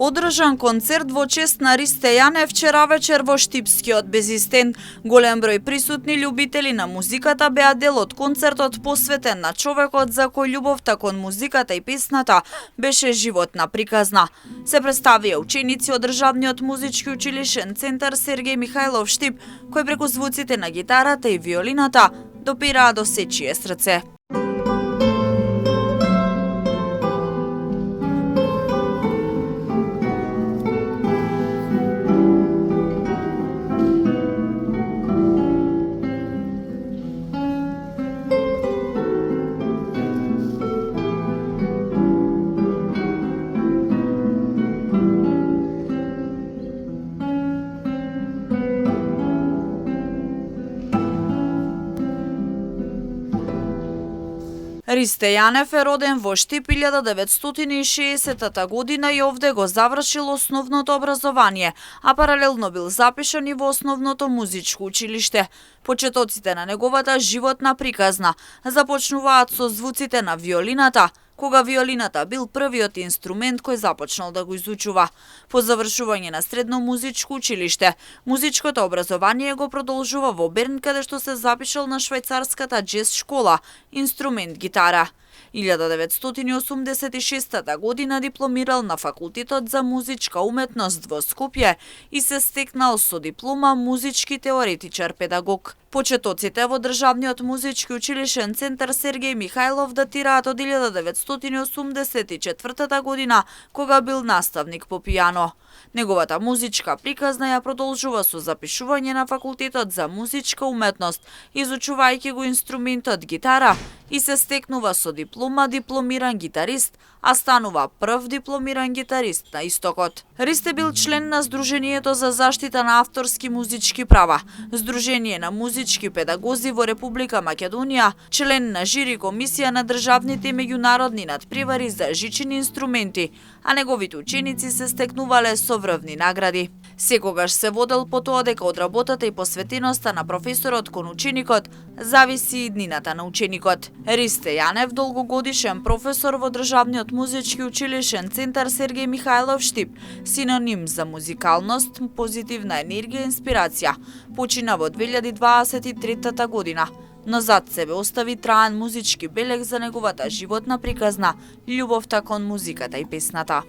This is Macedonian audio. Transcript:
Одржан концерт во чест на Ристе Јане вчера вечер во Штипскиот безистен. Голем број присутни љубители на музиката беа дел од концертот посветен на човекот за кој љубовта кон музиката и песната беше животна приказна. Се представија ученици од Државниот музички училишен центар Сергеј Михајлов Штип, кој преку звуците на гитарата и виолината допираа до сечие срце. Ристе Јанев е роден во Штип 1960 година и овде го завршил основното образование, а паралелно бил запишан и во основното музичко училиште. Почетоците на неговата животна приказна започнуваат со звуците на виолината, кога виолината бил првиот инструмент кој започнал да го изучува. По завршување на средно музичко училиште, музичкото образование го продолжува во Берн, каде што се запишал на швајцарската џез школа, инструмент гитара. 1986 година дипломирал на факултетот за музичка уметност во Скопје и се стекнал со диплома музички теоретичар педагог. Почетоците во Државниот музички училишен центар Сергеј Михајлов датираат од 1984 година, кога бил наставник по пијано. Неговата музичка приказна ја продолжува со запишување на факултетот за музичка уметност, изучувајќи го инструментот гитара и се стекнува со диплома дипломиран гитарист, а станува прв дипломиран гитарист на истокот. Ристе бил член на Сдруженијето за заштита на авторски музички права, Сдружение на музички педагози во Република Македонија, член на жири комисија на државните и меѓународни надпревари за жични инструменти, а неговите ученици се стекнувале со врвни награди. Секогаш се водел по тоа дека од работата и посветеноста на професорот кон ученикот зависи и иднината на ученикот. Ристе Јанев, долгогодишен професор во Државниот музички училишен центар Сергеј Михајлов Штип, синоним за музикалност, позитивна енергија и инспирација, почина во 2023 година, но зад себе остави траен музички белег за неговата животна приказна, љубовта кон музиката и песната.